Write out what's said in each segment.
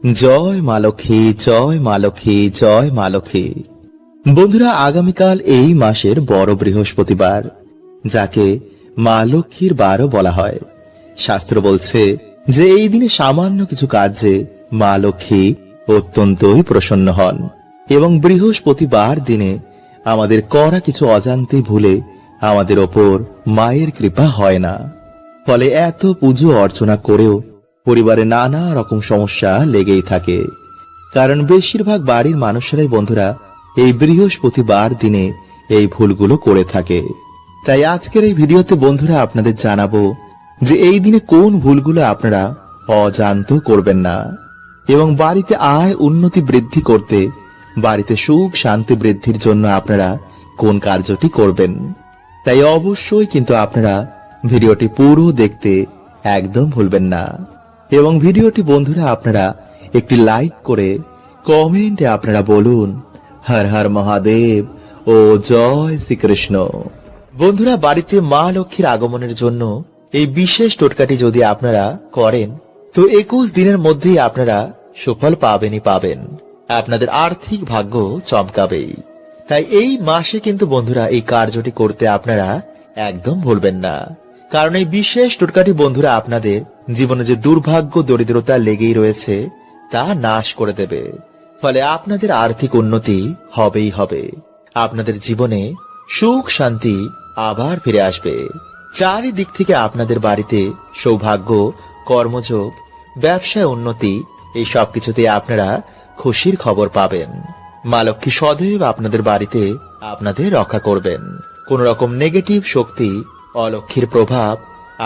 জয় মা লক্ষ্মী, জয় মা লক্ষ্মী, জয় মা লক্ষ্মী। বন্ধুরা, আগামীকাল এই মাসের বড় বৃহস্পতিবার, যাকে মা লক্ষ্মীর বারও বলা হয়। শাস্ত্র বলছে যে এই দিনে সামান্য কিছু কার্যে মা লক্ষ্মী অত্যন্তই প্রসন্ন হন এবং বৃহস্পতিবার দিনে আমাদের করা কিছু অজান্তে ভুলে আমাদের ওপর মায়ের কৃপা হয় না। ফলে এত পুজো অর্চনা করেও পরিবারে নানা রকম সমস্যা লেগেই থাকে, কারণ বেশিরভাগ বাড়ির মানুষেরাই বন্ধুরা এই বৃহস্পতিবার দিনে এই ভুলগুলো করে থাকে। তাই আজকের এই ভিডিওতে বন্ধুরা আপনাদের জানাবো যে এই দিনে কোন ভুলগুলো আপনারা অজান্ত করবেন না এবং বাড়িতে আয় উন্নতি বৃদ্ধি করতে, বাড়িতে সুখ শান্তি বৃদ্ধির জন্য আপনারা কোন কার্যটি করবেন। তাই অবশ্যই কিন্তু আপনারা ভিডিওটি পুরো দেখতে একদম ভুলবেন না এবং ভিডিওটি বন্ধুরা আপনারা একটি লাইক করে কমেন্টে আপনারা বলুন হর হর মহাদেব ও জয় শ্রীকৃষ্ণ। বন্ধুরা, বাড়িতে মা লক্ষ্মীর আগমনের জন্য এই বিশেষ টোটকাটি যদি আপনারা করেন তো 21 দিনের মধ্যেই আপনারা সুফল পাবেনই পাবেন, আপনাদের আর্থিক ভাগ্য চমকাবেই। তাই এই মাসে কিন্তু বন্ধুরা এই কার্যটি করতে আপনারা একদম ভুলবেন না, কারণ এই বিশেষ টোটকাটি বন্ধুরা আপনাদের জীবনে যে দুর্ভাগ্য দরিদ্রতা লেগেই রয়েছে তা নাশ করে দেবে। ফলে আপনাদের আর্থিক উন্নতি হবেই হবে, আপনাদের জীবনে সুখ শান্তি আবার ফিরে আসবে। চারিদিক থেকে আপনাদের বাড়িতে সৌভাগ্য, কর্মযোগ, ব্যবসায় উন্নতি, এই সবকিছুতে আপনারা খুশির খবর পাবেন। মা লক্ষ্মী সদৈব আপনাদের বাড়িতে আপনাদের রক্ষা করবেন। কোন রকম নেগেটিভ শক্তি, অলক্ষ্মীর প্রভাব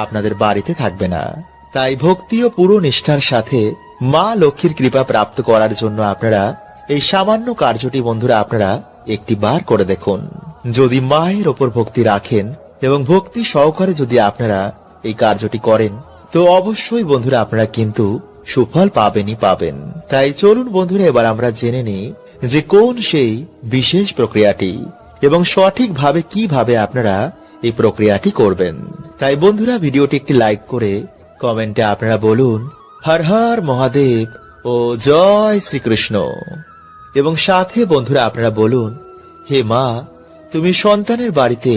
আপনাদের বাড়িতে থাকবে না। তাই ভক্তি ও পুরো নিষ্ঠার সাথে মা লক্ষ্মীর কৃপা প্রাপ্ত করার জন্য আপনারা এই সামান্য কার্যটি বন্ধুরা আপনারা একটি বার করে দেখুন। যদি মায়ের ওপর ভক্তি রাখেন এবং ভক্তি সহকারে যদি আপনারা এই কার্যটি করেন তো অবশ্যই বন্ধুরা আপনারা কিন্তু সুফল পাবেনই পাবেন। তাই চলুন বন্ধুরা এবার আমরা জেনে নিই যে কোন সেই বিশেষ প্রক্রিয়াটি এবং সঠিকভাবে কিভাবে আপনারা এই প্রক্রিয়াটি করবেন। তাই বন্ধুরা ভিডিওটি একটি লাইক করে কমেন্টে আপনারা বলুন হর হর মহাদেব ও জয় শ্রীকৃষ্ণ এবং সাথে বন্ধুরা আপনারা বলুন হে মা, তুমি সন্তানের বাড়িতে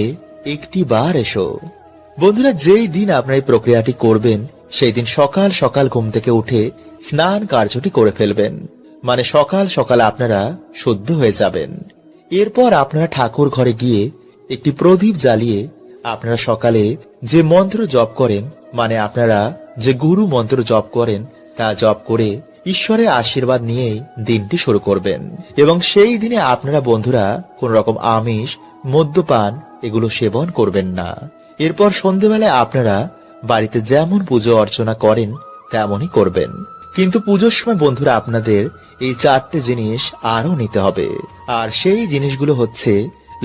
একটি বার এসো। বন্ধুরা, যেই দিন আপনারা এই প্রক্রিয়াটি করবেন সেই দিন সকাল সকাল ঘুম থেকে উঠে স্নান কার্যটি করে ফেলবেন, মানে সকাল সকাল আপনারা শুদ্ধ হয়ে যাবেন। এরপর আপনারা ঠাকুর ঘরে গিয়ে একটি প্রদীপ জ্বালিয়ে আপনারা সকালে যে মন্ত্র জপ করেন, মানে আপনারা যে গুরু মন্ত্র জপ করেন তা জপ করে ঈশ্বরের আশীর্বাদ নিয়েই দিনটি শুরু করবেন। এবং সেই দিনে আপনারা বন্ধুরা কোন রকম আমিষ, মদ্যপান এগুলো সেবন করবেন না। এরপর সন্ধ্যেবেলায় আপনারা বাড়িতে যেমন পুজো অর্চনা করেন তেমনই করবেন, কিন্তু পুজোর সময় বন্ধুরা আপনাদের এই 4টে জিনিস আরো নিতে হবে। আর সেই জিনিসগুলো হচ্ছে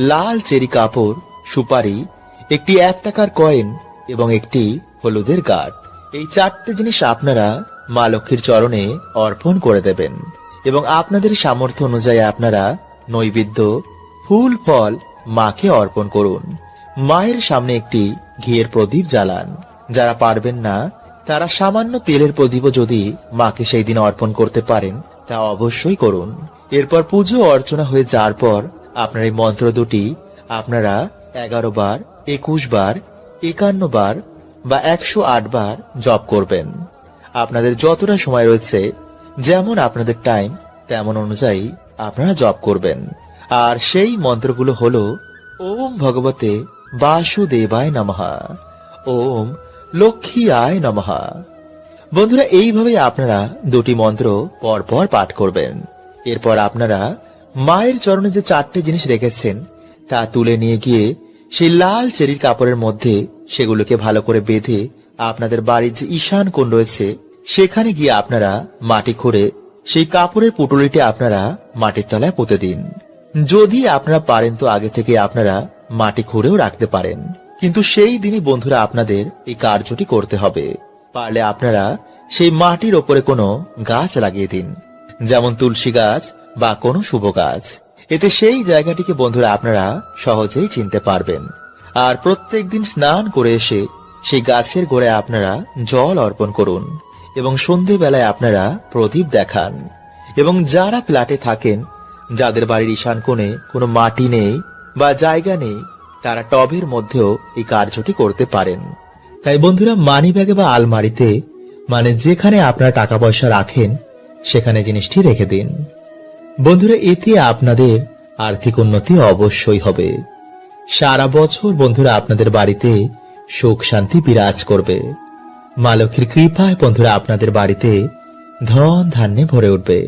লাল চেরি কাপড়, সুপারি, একটি 1 টাকার কয়েন এবং একটি হলুদের গাঁট। এই 4টে জিনিস আপনারা মা লক্ষ্মীর চরণে অর্পণ করে দেবেন এবং আপনাদের সামর্থ্য অনুযায়ী আপনারা নৈবেদ্য, ফুল ফল মাকে অর্পণ করুন। মায়ের সামনে একটি ঘিয়ের প্রদীপ জ্বালান। যারা পারবেন না তারা সামান্য তেলের প্রদীপও যদি মাকে সেই দিন অর্পণ করতে পারেন তা অবশ্যই করুন। এরপর পুজো অর্চনা হয়ে যাওয়ার পর আপনার এই মন্ত্র দুটি আপনারা 11 বার, 21 বার, 51 বার বা 108 বার জপ করবেন। আপনাদের যতটা সময় রয়েছে, যেমন আপনাদের টাইম তেমন অনুযায়ী আপনারা জপ করবেন। আর সেই মন্ত্রগুলো হলো ওম ভগবতে বাসুদেবায় নমঃ, ওম লক্ষ্মী আয় নমঃ। বন্ধুরা, এইভাবে আপনারা দুটি মন্ত্র পরপর পাঠ করবেন। এরপর আপনারা মায়ের চরণে যে 4টে জিনিস রেখেছেন তা তুলে নিয়ে গিয়ে সেই লাল চেরির কাপড়ের মধ্যে সেগুলোকে ভালো করে বেঁধে আপনাদের বাড়ির যে ঈশান কোণ রয়েছে সেখানে গিয়ে আপনারা মাটি খুঁড়ে সেই কাপড়ের পুটুলিটি আপনারা মাটির তলায় পুঁতে দিন। যদি আপনারা পারেন তো আগে থেকে আপনারা মাটি খুঁড়েও রাখতে পারেন, কিন্তু সেই দিনই বন্ধুরা আপনাদের এই কার্যটি করতে হবে। পারলে আপনারা সেই মাটির ওপরে কোনো গাছ লাগিয়ে দিন, যেমন তুলসী গাছ বা কোনো শুভ গাছ। এতে সেই জায়গাটিকে বন্ধুরা আপনারা সহজেই চিনতে পারবেন। আর প্রত্যেক দিন স্নান করে এসে সেই গাছের গোড়ায় আপনারা জল অর্পণ করুন এবং সন্ধেবেলায় আপনারা প্রদীপ দেখান। এবং যারা ফ্ল্যাটে থাকেন, যাদের বাড়ির ঈশান কোণে কোনো মাটি নেই বা জায়গা নেই, তারা টবের মধ্যেও এই কার্যটি করতে পারেন। তাই বন্ধুরা, মানি ব্যাগে বা আলমারিতে, মানে যেখানে আপনারা টাকা পয়সা রাখেন, সেখানে জিনিসটি রেখে দিন। বন্ধুরা, এতে আপনাদের আর্থিক উন্নতি অবশ্যই হবে। সারা বছর বন্ধুরা আপনাদের বাড়িতে সুখ শান্তি বিরাজ করবে। মা লক্ষ্মীর কৃপায় বন্ধুরা আপনাদের বাড়িতে ধন ধান্যে ভরে উঠবে।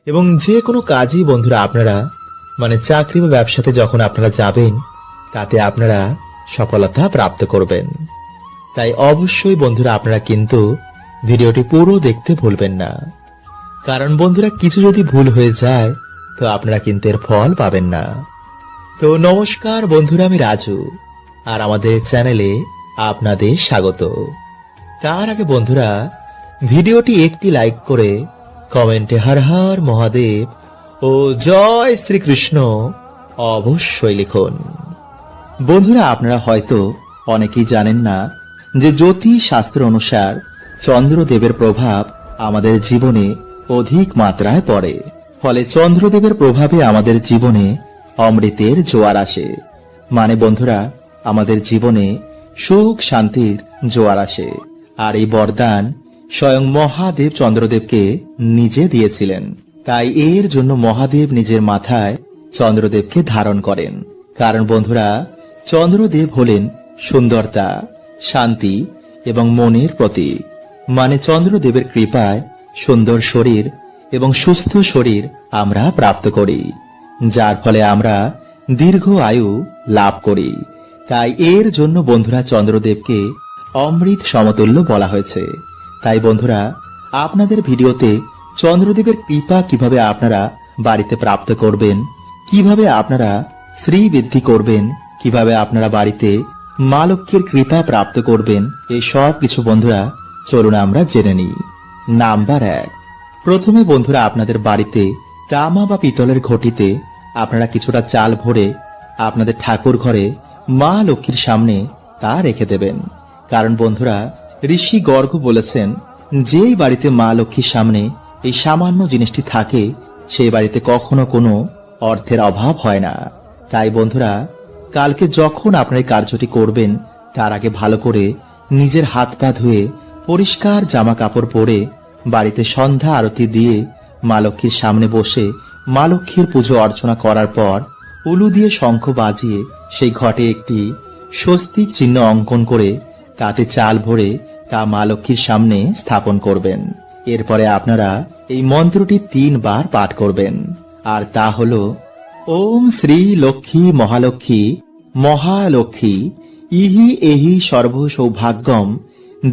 এবং যে কোনো কাজই বন্ধুরা আপনারা, মানে চাকরি বা ব্যবসাতে যখন আপনারা যাবেন, তাতে আপনারা সফলতা প্রাপ্ত করবেন। তাই অবশ্যই বন্ধুরা আপনারা কিন্তু ভিডিওটি পুরো দেখতে ভুলবেন না, কারণ বন্ধুরা কিছু যদি ভুল হয়ে যায় তো আপনারা কিন্তু এর ফল পাবেন না। তো নমস্কার বন্ধুরা, আমি রাজু, আর আমাদের চ্যানেলে আপনাদের স্বাগত। তার আগে বন্ধুরা, ভিডিওটি একটি লাইক করে কমেন্টে হর হর মহাদেব ও জয় শ্রীকৃষ্ণ অবশ্যই লিখুন। বন্ধুরা, আপনারা হয়তো অনেকেই জানেন না যে জ্যোতিষ শাস্ত্র অনুসার চন্দ্রদেবের প্রভাব আমাদের জীবনে অধিক মাত্রায় পড়ে। ফলে চন্দ্রদেবের প্রভাবে আমাদের জীবনে অমৃতের জোয়ার আসে। মানে বন্ধুরা, আমাদের জীবনে সুখ শান্তির জোয়ার আসে। আর এই বরদান স্বয়ং মহাদেব চন্দ্রদেবকে নিজে দিয়েছিলেন। তাই এর জন্য মহাদেব নিজের মাথায় চন্দ্রদেবকে ধারণ করেন। কারণ বন্ধুরা, চন্দ্রদেব হলেন সুন্দরতা, শান্তি এবং মনের প্রতীক। মানে চন্দ্রদেবের কৃপায় সুন্দর শরীর এবং সুস্থ শরীর আমরা প্রাপ্ত করি, যার ফলে আমরা দীর্ঘ আয়ু লাভ করি। তাই এর জন্য বন্ধুরা চন্দ্রদেবকে অমৃত সমতুল্য বলা হয়েছে। তাই বন্ধুরা, আপনাদের ভিডিওতে চন্দ্রদেবের কৃপা কিভাবে আপনারা বাড়িতে প্রাপ্ত করবেন, কিভাবে আপনারা শ্রী বৃদ্ধি করবেন, কিভাবে আপনারা বাড়িতে মা লক্ষ্মীর কৃপা প্রাপ্ত করবেন, এই সব কিছু বন্ধুরা চলুন আমরা জেনে নিই। নাম্বার 1, প্রথমে বন্ধুরা আপনাদের বাড়িতে তামা বা পিতলের ঘটিতে আপনারা কিছুটা চাল ভরে আপনাদের ঠাকুর ঘরে মা লক্ষ্মীর সামনে তা রেখে দেবেন। কারণ বন্ধুরা, ঋষি গর্গ বলেছেন, যেই বাড়িতে মা লক্ষ্মীর সামনে এই সামান্য জিনিসটি থাকে, সেই বাড়িতে কখনো কোনো অর্থের অভাব হয় না। তাই বন্ধুরা, কালকে যখন আপনারা এই কার্যটি করবেন, তার আগে ভালো করে নিজের হাত পা ধুয়ে পরিষ্কার জামা কাপড় পরে বাড়িতে সন্ধ্যা আরতি দিয়ে মা লক্ষ্মীর সামনে বসে মা লক্ষ্মীর পুজো অর্চনা করার পর উলু দিয়ে শঙ্খ বাজিয়ে সেই ঘটে একটি স্বস্তিক চিহ্ন অঙ্কন করে তাতে চাল ভরে তা মা লক্ষ্মীর সামনে স্থাপন করবেন। এরপরে আপনারা এই মন্ত্রটি 3 বার পাঠ করবেন, আর তা হলো, ওম শ্রী লক্ষ্মী মহালক্ষ্মী মহালক্ষ্মী ইহি এহি সর্ব সৌভাগ্যম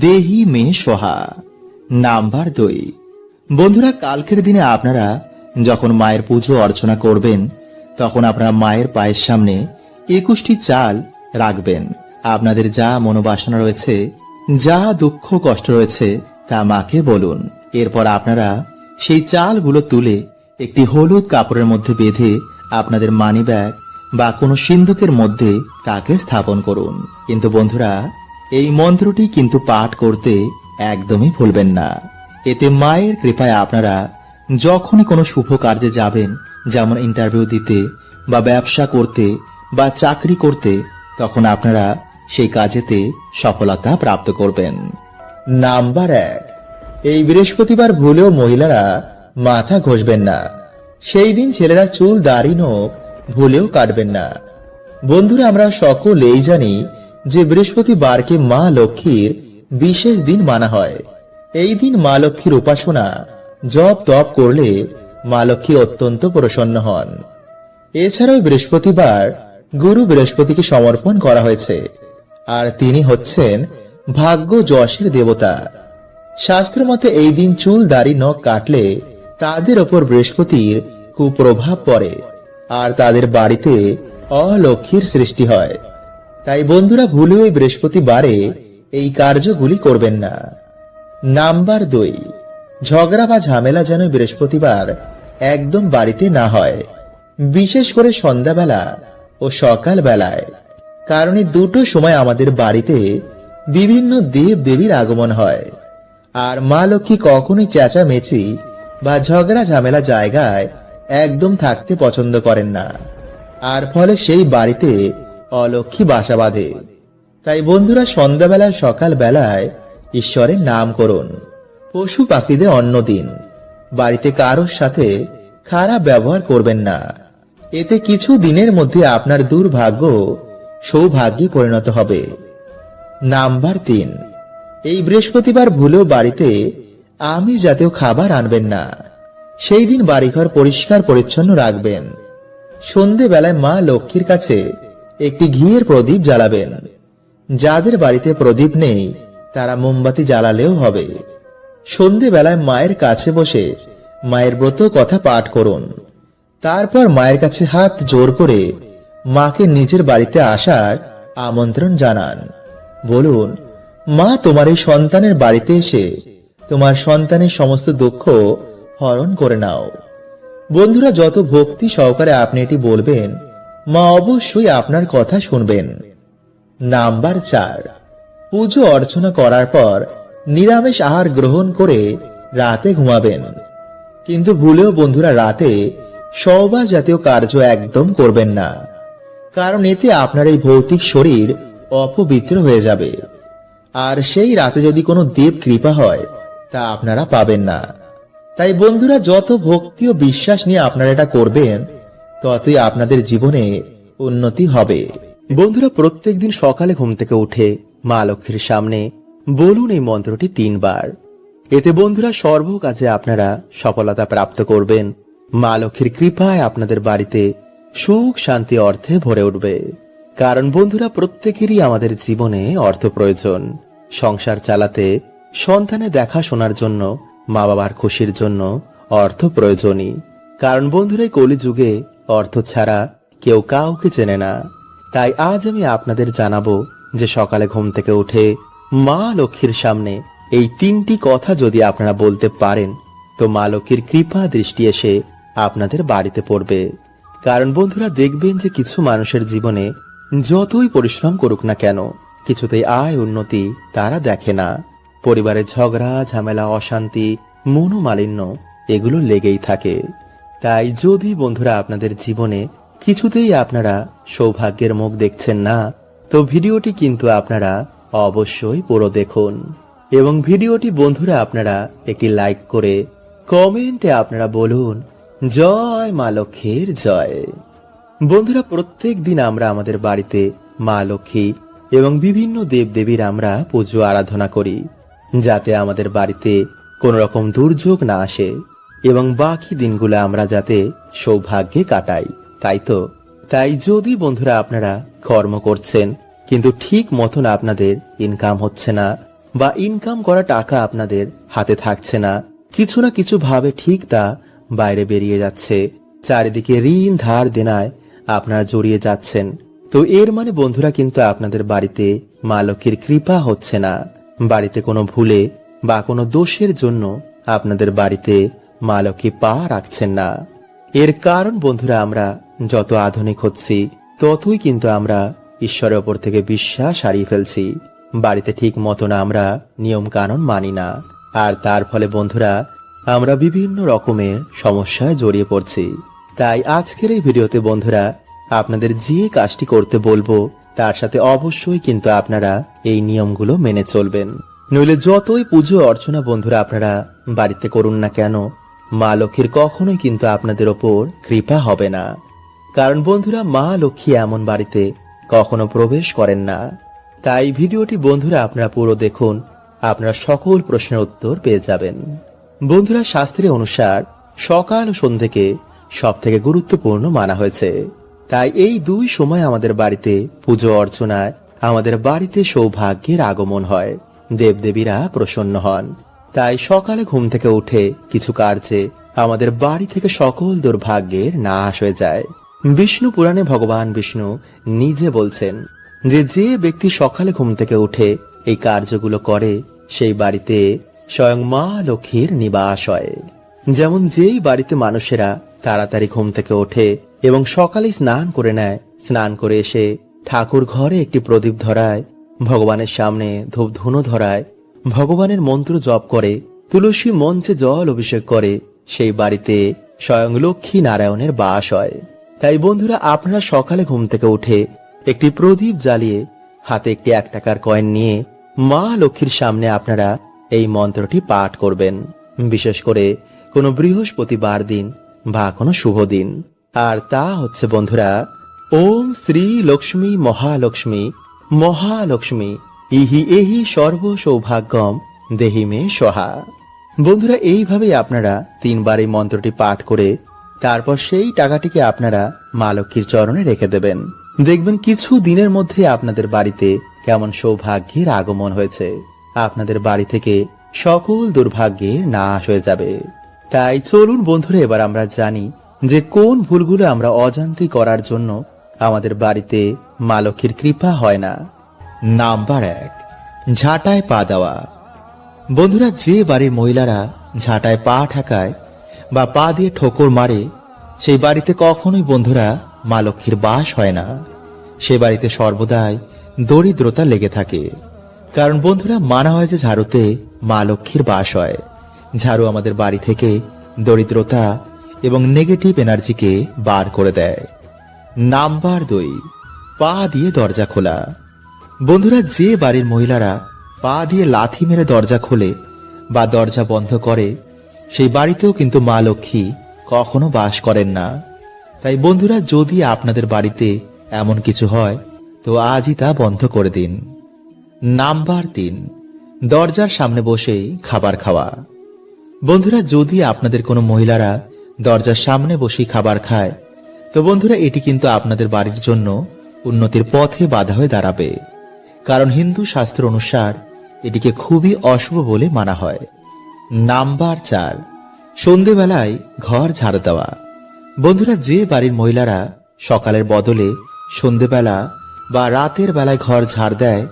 দেহি মে সোহা। নাম্বার 2, বন্ধুরা কালকের দিনে আপনারা যখন মায়ের পুজো অর্চনা করবেন, তখন আপনারা মায়ের পায়ের সামনে 21টি চাল রাখবেন। আপনাদের যা মনোবাসনা রয়েছে, যা দুঃখ কষ্ট রয়েছে, তা মাকে বলুন। এরপর আপনারা সেই চালগুলো তুলে একটি হলুদ কাপড়ের মধ্যে বেঁধে আপনাদের মানি ব্যাগ বা কোনো সিন্ধুকের মধ্যে তাকে স্থাপন করুন। কিন্তু বন্ধুরা, এই মন্ত্রটি কিন্তু পাঠ করতে একদমই ভুলবেন না। এতে মায়ের কৃপায় আপনারা যখনই কোনো শুভ কার্যে যাবেন, যেমন ইন্টারভিউ দিতে বা ব্যবসা করতে বা চাকরি করতে, তখন আপনারা সেই কাজেতে সফলতা প্রাপ্ত করবেন। নাম্বার 1, এই বৃহস্পতিবার ভুলেও মহিলারা মাথা ঘষবেন না। সেই দিন ছেলেরা চুল দাড়ি নখ ভুলেও কাটবেন না। বন্ধুরা, আমরা সকলেই জানি যে বৃহস্পতিবারকে মা লক্ষ্মীর বিশেষ দিন মানা হয়। এই দিন মা লক্ষ্মীর উপাসনা জপ তপ করলে মা লক্ষ্মী অত্যন্ত প্রসন্ন হন। এছাড়াও বৃহস্পতিবার গুরু বৃহস্পতিকে সমর্পণ করা হয়েছে, আর তিনি হচ্ছেন ভাগ্য যশের দেবতা। শাস্ত্র মতে এই দিন চুল দাড়ি নখ কাটলে তাদের ওপর বৃহস্পতির কুপ্রভাব পড়ে, আর তাদের বাড়িতে অলক্ষ্মীর সৃষ্টি হয়। তাই বন্ধুরা ভুলেও এই বৃহস্পতিবারে এই কার্যগুলি করবেন না। নাম্বার 2, ঝগড়া বা ঝামেলা যেন বৃহস্পতিবার একদম বাড়িতে না হয়, বিশেষ করে সন্ধ্যাবেলা ও সকাল বেলায়। কারণ এই দুটো সময় আমাদের বাড়িতে বিভিন্ন দেব দেবীর আগমন হয়। আর মা লক্ষ্মী কখনোই চেঁচামেচি বা ঝগড়া ঝামেলা জায়গায় একদম থাকতে পছন্দ করেন না, আর ফলে সেই বাড়িতে অলক্ষ্মী বাসা বাঁধে। তাই বন্ধুরা, সন্ধ্যাবেলায় সকাল বেলায় ঈশ্বরের নাম করুন, পশু পাখিদের অন্ন দিন, বাড়িতে কারোর সাথে খারাপ ব্যবহার করবেন না। এতে কিছু দিনের মধ্যে আপনার দুর্ভাগ্য সৌভাগ্যে পরিণত হবে। নাম্বার 3, এই বৃহস্পতিবার ভুলেও বাড়িতে আমিষ জাতীয় খাবার আনবেন না। সেই দিন বাড়িঘর পরিষ্কার পরিচ্ছন্ন রাখবেন। সন্ধেবেলায় মা লক্ষ্মীর কাছে একটি ঘিয়ের প্রদীপ জ্বালাবেন। যাদের বাড়িতে প্রদীপ নেই তারা মোমবাতি জ্বালালেও হবে। সন্ধেবেলায় মায়ের কাছে বসে মায়ের ব্রত কথা পাঠ করুন। তারপর মায়ের কাছে হাত জোর করে মাকে নিজের বাড়িতে আসার আমন্ত্রণ জানান। বলুন, মা, তোমার এই সন্তানের বাড়িতে এসে তোমার সন্তানের সমস্ত দুঃখ হরণ করে নাও। বন্ধুরা, যত ভক্তি সহকারে আপনি এটি বলবেন, মা অবশ্যই আপনার কথা শুনবেন। নাম্বার 4, পুজো অর্চনা করার পর নিরামিষ আহার গ্রহণ করে রাতে ঘুমাবেন। কিন্তু ভুলেও বন্ধুরা রাতে সওবা জাতীয় কার্য একদম করবেন না, কারণ এতে আপনার এই ভৌতিক শরীর অপবিত্র হয়ে যাবে। আর সেই রাতে যদি কোনো দেব কৃপা হয় তা আপনারা পাবেন না। তাই বন্ধুরা, যত ভক্তি ও বিশ্বাস নিয়ে আপনারা এটা করবেন ততই আপনাদের জীবনে উন্নতি হবে। বন্ধুরা, প্রত্যেকদিন সকালে ঘুম থেকে উঠে মা লক্ষ্মীর সামনে বলুন এই মন্ত্রটি 3 বার। এতে বন্ধুরা সর্ব কাজে আপনারা সফলতা প্রাপ্ত করবেন। মা লক্ষ্মীর কৃপায় আপনাদের বাড়িতে সুখ শান্তি অর্থে ভরে উঠবে। কারণ বন্ধুরা, প্রত্যেকেরই আমাদের জীবনে অর্থ প্রয়োজন। সংসার চালাতে, সন্তানের দেখাশোনার জন্য, মা বাবার খুশির জন্য অর্থ প্রয়োজনই। কারণ বন্ধুরা, এই কলিযুগে অর্থ ছাড়া কেউ কাউকে চেনে না। তাই আজ আমি আপনাদের জানাবো যে সকালে ঘুম থেকে উঠে মা লক্ষ্মীর সামনে এই 3টি কথা যদি আপনারা বলতে পারেন তো মা লক্ষ্মীর কৃপা দৃষ্টি এসে আপনাদের বাড়িতে পড়বে। কারণ বন্ধুরা, দেখবেন যে কিছু মানুষের জীবনে যতই পরিশ্রম করুক না কেন কিছুতেই আয় উন্নতি তারা দেখে না। পরিবারে ঝগড়া ঝামেলা, অশান্তি, মনোমালিন্য এগুলো লেগেই থাকে। তাই যদি বন্ধুরা আপনাদের জীবনে কিছুতেই আপনারা সৌভাগ্যের মুখ দেখছেন না, তো ভিডিওটি কিন্তু আপনারা অবশ্যই পুরো দেখুন। এবং ভিডিওটি বন্ধুরা আপনারা একটি লাইক করে কমেন্টে আপনারা বলুন, জয় মা লক্ষ্মীর জয়। বন্ধুরা, প্রত্যেক দিন আমরা আমাদের বাড়িতে মা লক্ষ্মী এবং বিভিন্ন দেবদেবীর আমরা পুজো আরাধনা করি, যাতে আমাদের বাড়িতে কোনো রকম দুর্যোগ না আসে এবং বাকি দিনগুলো আমরা যাতে সৌভাগ্যে কাটাই। তাই যদি বন্ধুরা আপনারা কর্ম করছেন কিন্তু ঠিক মতন আপনাদের ইনকাম হচ্ছে না, বা ইনকাম করা টাকা আপনাদের হাতে থাকছে না, কিছু না কিছু ভাবে ঠিক তা বাইরে বেরিয়ে যাচ্ছে, চারিদিকে ঋণ ধার দেনায় আপনারা জড়িয়ে যাচ্ছেন, তো এর মানে বন্ধুরা কিন্তু আপনাদের বাড়িতে মা লক্ষ্মীর কৃপা হচ্ছে না। বাড়িতে কোনো ভুলে বা কোনো দোষের জন্য আপনাদের বাড়িতে মা লক্ষ্মী পা রাখছেন না। এর কারণ বন্ধুরা, আমরা যত আধুনিক হচ্ছি ততই কিন্তু আমরা ঈশ্বরের ওপর থেকে বিশ্বাস হারিয়ে ফেলছি। বাড়িতে ঠিক মতন আমরা নিয়ম কানুন মানি না, আর তার ফলে বন্ধুরা আমরা বিভিন্ন রকমের সমস্যায় জড়িয়ে পড়ছি। তাই আজকের এই ভিডিওতে বন্ধুরা আপনাদের যে কাজটি করতে বলবো তার সাথে অবশ্যই কিন্তু আপনারা এই নিয়মগুলো মেনে চলবেন। নইলে যতই পুজো অর্চনা বন্ধুরা আপনারা বাড়িতে করুন না কেন, মা লক্ষ্মীর কখনোই কিন্তু আপনাদের ওপর কৃপা হবে না। কারণ বন্ধুরা, মা লক্ষ্মী এমন বাড়িতে কখনো প্রবেশ করেন না। তাই ভিডিওটি বন্ধুরা আপনারা পুরো দেখুন, আপনারা সকল প্রশ্নের উত্তর পেয়ে যাবেন। বন্ধুরা, শাস্ত্রের অনুসার সকাল ও সন্ধ্যেকে সব থেকে গুরুত্বপূর্ণ মানা হয়েছে। তাই এই 2 সময় আমাদের বাড়িতে পুজো অর্চনায় আমাদের বাড়িতে সৌভাগ্যের আগমন হয়, দেবদেবীরা প্রসন্ন হন। তাই সকালে ঘুম থেকে উঠে কিছু কার্যে আমাদের বাড়ি থেকে সকল দুর্ভাগ্যের নাশ হয়ে যায়। বিষ্ণু পুরাণে ভগবান বিষ্ণু নিজে বলছেন যে ব্যক্তি সকালে ঘুম থেকে উঠে এই কার্যগুলো করে সেই বাড়িতে স্বয়ং মা লক্ষ্মীর নিবাস হয়। যেমন যেই বাড়িতে মানুষেরা তাড়াতাড়ি ঘুম থেকে ওঠে এবং সকালে স্নান করে নেয়, স্নান করে এসে ঠাকুর ঘরে একটি প্রদীপ ধরায়, ভগবানের সামনে ধূপ ধুনো ধরায়, ভগবানের মন্ত্র জপ করে, তুলসী মঞ্চে জল অভিষেক করে, সেই বাড়িতে স্বয়ং লক্ষ্মী নারায়ণের বাস হয়। তাই বন্ধুরা, আপনারা সকালে ঘুম থেকে উঠে একটি প্রদীপ জ্বালিয়ে হাতে একটি 1 টাকার কয়েন নিয়ে মা লক্ষ্মীর সামনে আপনারা এই মন্ত্রটি পাঠ করবেন, বিশেষ করে কোনো বৃহস্পতিবার দিন বা কোনো শুভ দিন। আর তা হচ্ছে বন্ধুরা, ওম শ্রী লক্ষ্মী মহালক্ষ্মী মহালক্ষ্মী ইহি এহি সর্ব সৌভাগ্যম দেহি মে সহা। বন্ধুরা, এইভাবেই আপনারা 3 বার এই মন্ত্রটি পাঠ করে তারপর সেই টাকাটিকে আপনারা মা লক্ষ্মীর চরণে রেখে দেবেন। দেখবেন কিছু দিনের মধ্যে আপনাদের বাড়িতে কেমন সৌভাগ্যের আগমন হয়েছে। আপনাদের বাড়ি থেকে সকল দুর্ভাগ্যের নাশ হয়ে যাবে। তাই চলুন বন্ধুরা, এবার আমরা জানি যে কোন ভুলগুলো আমরা অজান্তেই করার জন্য আমাদের বাড়িতে মা লক্ষ্মীর কৃপা হয় না। নাম্বার 1, ঝাঁটায় পা দেওয়া। বন্ধুরা, যে বাড়ির মহিলারা ঝাঁটায় পা ঠেকায় বা পা দিয়ে ঠোকর মারে, সেই বাড়িতে কখনোই বন্ধুরা মা লক্ষ্মীর বাস হয় না। সে বাড়িতে সর্বদাই দরিদ্রতা লেগে থাকে। কারণ বন্ধুরা, মানা হয় যে ঝাড়ুতে মা লক্ষ্মীর বাস হয়। ঝাড়ু আমাদের বাড়ি থেকে দরিদ্রতা এবং নেগেটিভ এনার্জিকে বার করে দেয়। নাম্বার 2, পা দিয়ে দরজা খোলা। বন্ধুরা, যে বাড়ির মহিলারা পা দিয়ে লাথি মেরে দরজা খোলে বা দরজা বন্ধ করে, সেই বাড়িতেও কিন্তু মা লক্ষ্মী কখনো বাস করেন না। তাই বন্ধুরা, যদি আপনাদের বাড়িতে এমন কিছু হয় তো আজই তা বন্ধ করে দিন। নাম্বার 3, দরজার সামনে বসে খাবার খাওয়া। বন্ধুরা, যদি আপনাদের কোনো মহিলারা দরজার সামনে বসে খাবার খায় তো বন্ধুরা, এটি কিন্তু আপনাদের বাড়ির জন্য উন্নতির পথে বাধা হয়ে দাঁড়াবে। কারণ হিন্দু শাস্ত্র অনুসার এটিকে খুবই অশুভ বলে মানা হয়। নাম্বার 4, সন্ধেবেলায় ঘর ঝাড়ু দেওয়া। বন্ধুরা, যে বাড়ির মহিলারা সকালের বদলে সন্ধেবেলা বা রাতের বেলায় ঘর ঝাড় দেয়,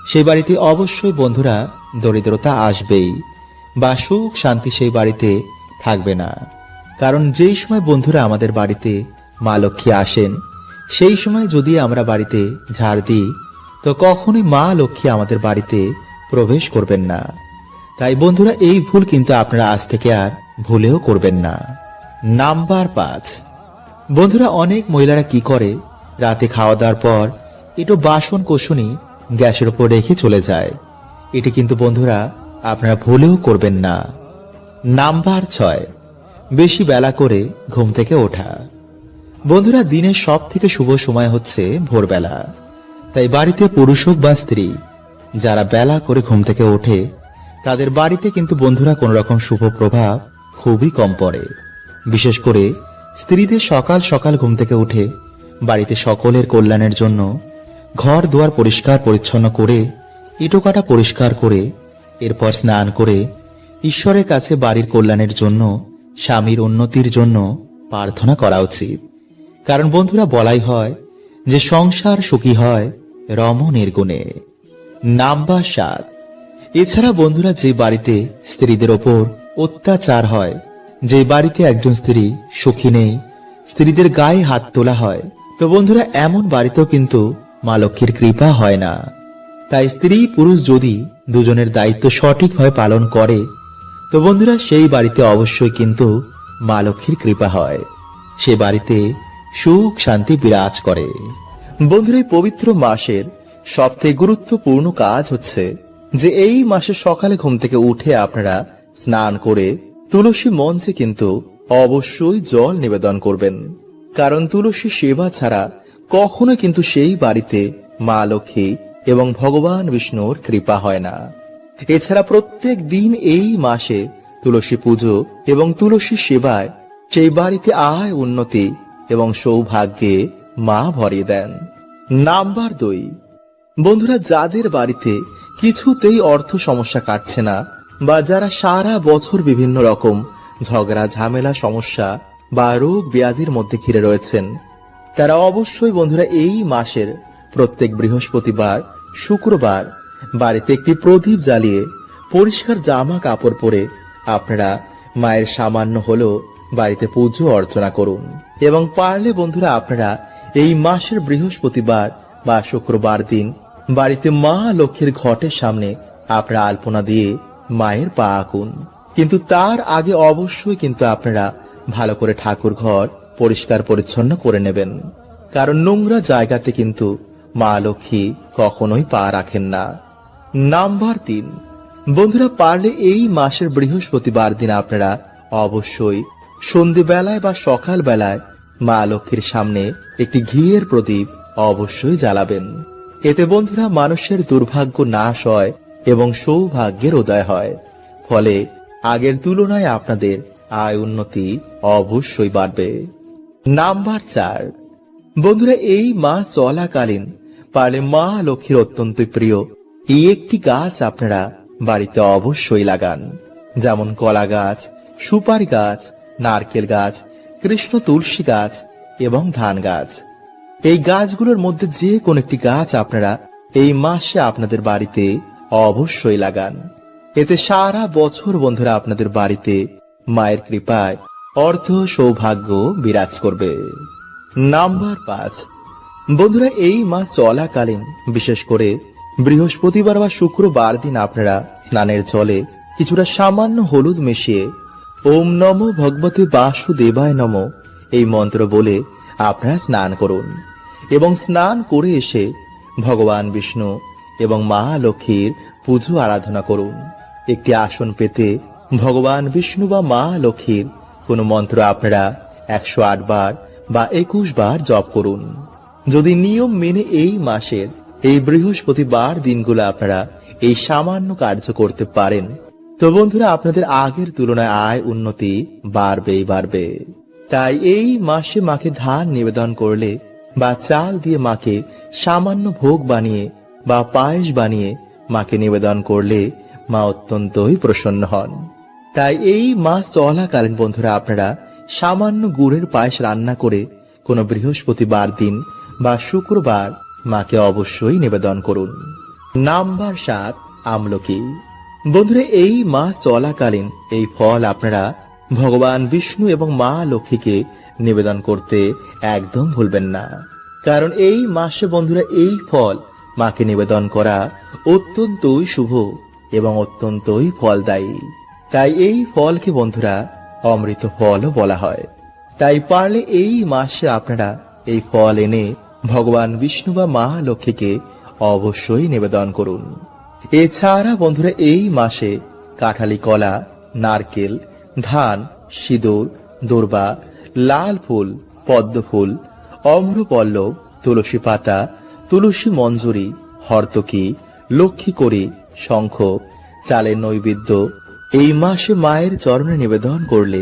সেই বাড়িতে অবশ্যই বন্ধুরা দরিদ্রতা আসবেই বা সুখ শান্তি সেই বাড়িতে থাকবে না। কারণ যেই সময় বন্ধুরা আমাদের বাড়িতে মা লক্ষ্মী আসেন, সেই সময় যদি আমরা বাড়িতে ঝাড় দিই তো কখনোই মা লক্ষ্মী আমাদের বাড়িতে প্রবেশ করবেন না। তাই বন্ধুরা, এই ভুল কিন্তু আপনারা আজ থেকে আর ভুলেও করবেন না। নাম্বার 5, বন্ধুরা, অনেক মহিলারা কি করে, রাতে খাওয়া দাওয়ার পর একটু বাসন কোসনি গ্যাসের উপর রেখে চলে যায়। এটি কিন্তু বন্ধুরা আপনারা ভুলেও করবেন না। নাম্বার 6, বেশি বেলা করে ঘুম থেকে ওঠা। বন্ধুরা, দিনের সব থেকে শুভ সময় হচ্ছে ভোরবেলা। তাই বাড়িতে পুরুষ হোক বা স্ত্রী, যারা বেলা করে ঘুম থেকে ওঠে তাদের বাড়িতে কিন্তু বন্ধুরা কোন রকম শুভ প্রভাব খুবই কম পড়ে। বিশেষ করে স্ত্রীদের সকাল সকাল ঘুম থেকে উঠে বাড়িতে সকলের কল্যাণের জন্য ঘর দুয়ার পরিষ্কার পরিচ্ছন্ন করে, ইটোকাটা পরিষ্কার করে, এরপর স্নান করে ঈশ্বরের কাছে বাড়ির কল্যাণের জন্য, স্বামীর উন্নতির জন্য প্রার্থনা করা উচিত। কারণ বন্ধুরা, বলাই হয় যে সংসার সুখী হয় রমণীর গুণে। নাম্বার 7, এছাড়া বন্ধুরা, যে বাড়িতে স্ত্রীদের ওপর অত্যাচার হয়, যে বাড়িতে একজন স্ত্রী সুখী নেই, স্ত্রীদের গায়ে হাত তোলা হয়, তো বন্ধুরা এমন বাড়িতেও কিন্তু মা লক্ষ্মীর কৃপা হয় না। তাই স্ত্রী পুরুষ যদি দুজনের দায়িত্ব সঠিকভাবে পালন করে তো বন্ধুরা সেই বাড়িতে অবশ্যই কিন্তু মা লক্ষ্মীর কৃপা হয়। সে বাড়িতে সুখ শান্তি বিরাজ করে। বন্ধুরা, এই পবিত্র মাসের সবথেকে গুরুত্বপূর্ণ কাজ হচ্ছে যে এই মাসে সকালে ঘুম থেকে উঠে আপনারা স্নান করে তুলসী মঞ্চে কিন্তু অবশ্যই জল নিবেদন করবেন। কারণ তুলসী সেবা ছাড়া কখনো কিন্তু সেই বাড়িতে মা লক্ষ্মী এবং ভগবান বিষ্ণুর কৃপা হয় না। এছাড়া প্রত্যেক দিন এই মাসে তুলসী পুজো এবং তুলসী সেবায় সেই বাড়িতে আয় উন্নতি এবং সৌভাগ্যে মা ভরিয়ে দেন। নাম্বার 2, বন্ধুরা, যাদের বাড়িতে কিছুতেই অর্থ সমস্যা কাটছে না বা যারা সারা বছর বিভিন্ন রকম ঝগড়া ঝামেলা সমস্যা বা রোগ ব্যাধির মধ্যে ঘিরে রয়েছেন, তারা অবশ্যই বন্ধুরা এই মাসের প্রত্যেক বৃহস্পতিবার শুক্রবার বাড়িতে একটি প্রদীপ জ্বালিয়ে পরিষ্কার জামা কাপড় পরে আপনারা মায়ের সামান্য হলেও বাড়িতে পুজো অর্চনা করুন। এবং পারলে বন্ধুরা আপনারা এই মাসের বৃহস্পতিবার বা শুক্রবার দিন বাড়িতে মা লক্ষ্মীর ঘটের সামনে আপনারা আলপনা দিয়ে মায়ের পা আঁকুন, কিন্তু তার আগে অবশ্যই কিন্তু আপনারা ভালো করে ঠাকুর ঘর পরিষ্কার পরিচ্ছন্ন করে নেবেন, কারণ নোংরা জায়গাতে কিন্তু মা লক্ষ্মী কখনোই পা রাখেন না। নাম্বার 3, বন্ধুরা পারলে এই মাসের বৃহস্পতিবার দিন আপনারা অবশ্যই সন্ধ্যেবেলায় বা সকাল বেলায় মা লক্ষ্মীর সামনে একটি ঘিয়ের প্রদীপ অবশ্যই জ্বালাবেন। এতে বন্ধুরা মানুষের দুর্ভাগ্য নাশ হয় এবং সৌভাগ্যের উদয় হয়, ফলে আগের তুলনায় আপনাদের আয় উন্নতি অবশ্যই বাড়বে। নাম্বার 4, বন্ধুরা এই মাস চলাকালীন পারলে মা লক্ষ্মীর অত্যন্ত প্রিয় এই একটি গাছ আপনারা বাড়িতে অবশ্যই লাগান, যেমন কলা গাছ, সুপারি গাছ, নারকেল গাছ, কৃষ্ণ তুলসী গাছ এবং ধান গাছ। এই গাছগুলোর মধ্যে যে কোনো একটি গাছ আপনারা এই মাসে আপনাদের বাড়িতে অবশ্যই লাগান। এতে সারা বছর বন্ধুরা আপনাদের বাড়িতে মায়ের কৃপায় অর্থ সৌভাগ্য বিরাজ করবে। নাম্বার 5, বন্ধুরা এই মাস চলাকালীন বিশেষ করে বৃহস্পতিবার বা শুক্রবার দিন আপনারা স্নানের জলে কিছুটা সামান্য হলুদ মিশিয়ে ওম নমো ভগবতে বাসুদেবায় নমো এই মন্ত্র বলে আপনারা স্নান করুন এবং স্নান করে এসে ভগবান বিষ্ণু এবং মা লক্ষ্মীর পুজো আরাধনা করুন। একটি আসন পেতে ভগবান বিষ্ণু বা মা লক্ষ্মীর কোনো মন্ত্র আপনারা 108 বার বা 21 বার জপ করুন। যদি নিয়ম মেনে এই মাসের এই বৃহস্পতিবার দিনগুলো আপনারা এই সামান্য কার্য করতে পারেন, তো বন্ধুরা আপনাদের আগের তুলনায় আয় উন্নতি বাড়বেই বাড়বে। তাই এই মাসে মাকে ধান নিবেদন করলে বা চাল দিয়ে মাকে সামান্য ভোগ বানিয়ে বা পায়েস বানিয়ে মাকে নিবেদন করলে মা অত্যন্তই প্রসন্ন হন। তাই এই মাস চলাকালীন বন্ধুরা আপনারা সামান্য গুড়ের পায়েস রান্না করে কোনো বৃহস্পতিবার দিন বা শুক্রবার মাকে অবশ্যই নিবেদন করুন। নাম্বার 7, আমলকি। বন্ধুরা এই মাস চলাকালীন এই ফল আপনারা ভগবান বিষ্ণু এবং মা লক্ষ্মীকে নিবেদন করতে একদম ভুলবেন না, কারণ এই মাসে বন্ধুরা এই ফল মাকে নিবেদন করা অত্যন্তই শুভ এবং অত্যন্তই ফলদায়ী। তাই এই ফলকে বন্ধুরা অমৃত ফলও বলা হয়। তাই পারলে এই মাসে আপনারা এই ফল এনে ভগবান বিষ্ণু বা মা লক্ষ্মীকে অবশ্যই নিবেদন করুন। এছাড়া বন্ধুরা এই মাসে কাঁঠালি কলা, নারকেল, ধান, সিঁদুর, দূর্বা, লাল ফুল, পদ্ম ফুল, অম্রপল্লব, তুলসী পাতা, তুলসী মঞ্জুরি, হর্তকি, লক্ষ্মী কড়ি, শঙ্খ, চালের নৈবেদ্য এই মাসে মায়ের চরণে নিবেদন করলে,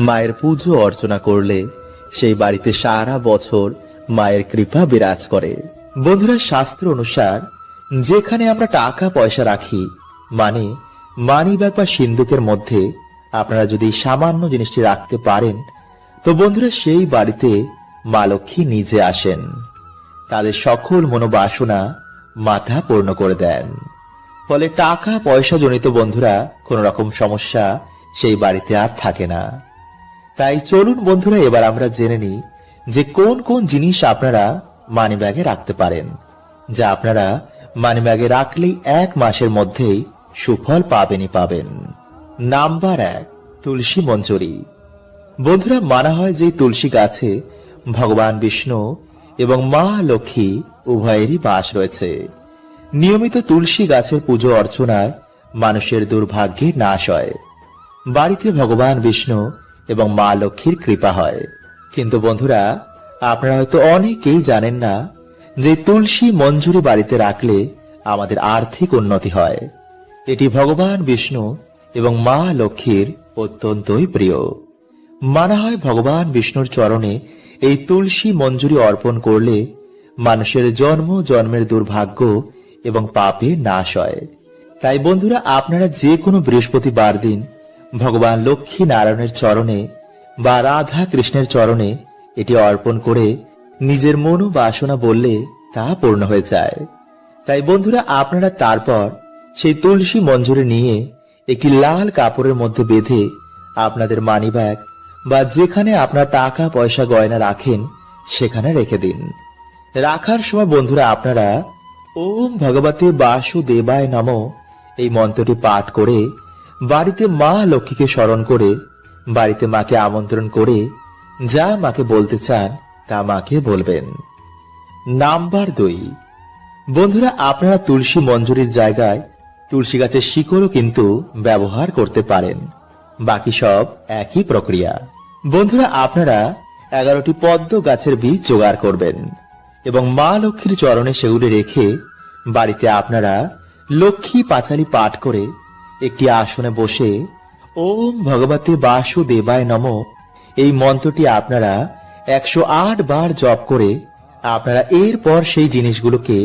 মায়ের পুজো অর্চনা করলে সেই বাড়িতে সারা বছর মায়ের কৃপা বিরাজ করে। বন্ধুরা শাস্ত্র অনুসার যেখানে আমরা টাকা পয়সা রাখি, মানে মানি ব্যাগ বা সিন্ধুকের মধ্যে আপনারা যদি সামান্য জিনিসটি রাখতে পারেন, তো বন্ধুরা সেই বাড়িতে মা লক্ষ্মী নিজে আসেন, তাদের সকল মনোবাসনা মাথা পূর্ণ করে দেন। ফলে টাকা পয়সা জনিত বন্ধুরা কোন রকম সমস্যা সেই বাড়িতে আর থাকে না। তাই চলুন বন্ধুরা এবার আমরা জেনে নিই যে কোন কোন জিনিস আপনারা মানি ব্যাগে রাখতে পারেন, যা আপনারা মানি ব্যাগে রাখলেই 1 মাসের মধ্যেই সুফল পাবেনই পাবেন। নাম্বার 1, তুলসী মঞ্জুরি। বন্ধুরা মানা হয় যে তুলসী গাছে ভগবান বিষ্ণু এবং মা লক্ষ্মী উভয়েরই বাস রয়েছে। নিয়মিত তুলসী গাছের পুজো অর্চনায় মানুষের দুর্ভাগ্যের নাশ হয়, বাড়িতে ভগবান বিষ্ণু এবং মা লক্ষ্মীর কৃপা হয়। কিন্তু বন্ধুরা আপনারা হয়তো অনেকেই জানেন না যে তুলসী মঞ্জুরি বাড়িতে রাখলে আমাদের আর্থিক উন্নতি হয়। এটি ভগবান বিষ্ণু এবং মা লক্ষ্মীর অত্যন্তই প্রিয়। মানা হয় ভগবান বিষ্ণুর চরণে এই তুলসী মঞ্জুরি অর্পণ করলে মানুষের জন্ম জন্মের দুর্ভাগ্য এবং পাপের নাশ হয়। তাই বন্ধুরা আপনারা যে কোনো বৃহস্পতিবার দিন ভগবান লক্ষ্মী নারায়ণের চরণে বা রাধা কৃষ্ণের চরণে এটি অর্পণ করে নিজের মনোবাসনা বললে তা পূর্ণ হয়ে যায়। তাই বন্ধুরা আপনারা তারপর সেই তুলসী মঞ্জুরি নিয়ে একটি লাল কাপড়ের মধ্যে বেঁধে আপনাদের মানিব্যাগ বা যেখানে আপনার টাকা পয়সা গয়না রাখেন সেখানে রেখে দিন। রাখার সময় বন্ধুরা আপনারা ওম ভগবতে বাসুদেবায় নমঃ এই মন্ত্রটি পাঠ করে বাড়িতে মা লক্ষ্মীকে স্মরণ করে বাড়িতে মাকে আমন্ত্রণ করে যা মাকে বলতে চান তা মাকে বলবেন। নাম্বার 2, বন্ধুরা আপনারা তুলসী মঞ্জুরির জায়গায় তুলসী গাছের শিকড়ও কিন্তু ব্যবহার করতে পারেন। বাকি সব একই প্রক্রিয়া। বন্ধুরা আপনারা 11টি পদ্ম গাছের বীজ জোগাড় করবেন এবং মা লক্ষ্মীর চরণে সেগুলি রেখে বাড়িতে আপনারা লক্ষ্মী পাঁচালী পাঠ করে একটি আসনে বসে ওম ভগবতে বাসুদেবায় নমঃ এই মন্ত্রটি আপনারা 108 বার জপ করে আপনারা এরপর সেই জিনিসগুলোকে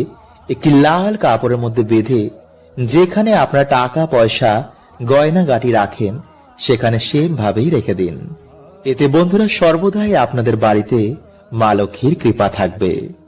একটি লাল কাপড়ের মধ্যে বেঁধে যেখানে আপনারা টাকা পয়সা গয়নাগাটি রাখেন সেখানে সেম ভাবেই রেখে দিন। এতে বন্ধুরা সর্বদাই আপনাদের বাড়িতে মা লক্ষ্মীর কৃপা থাকবে।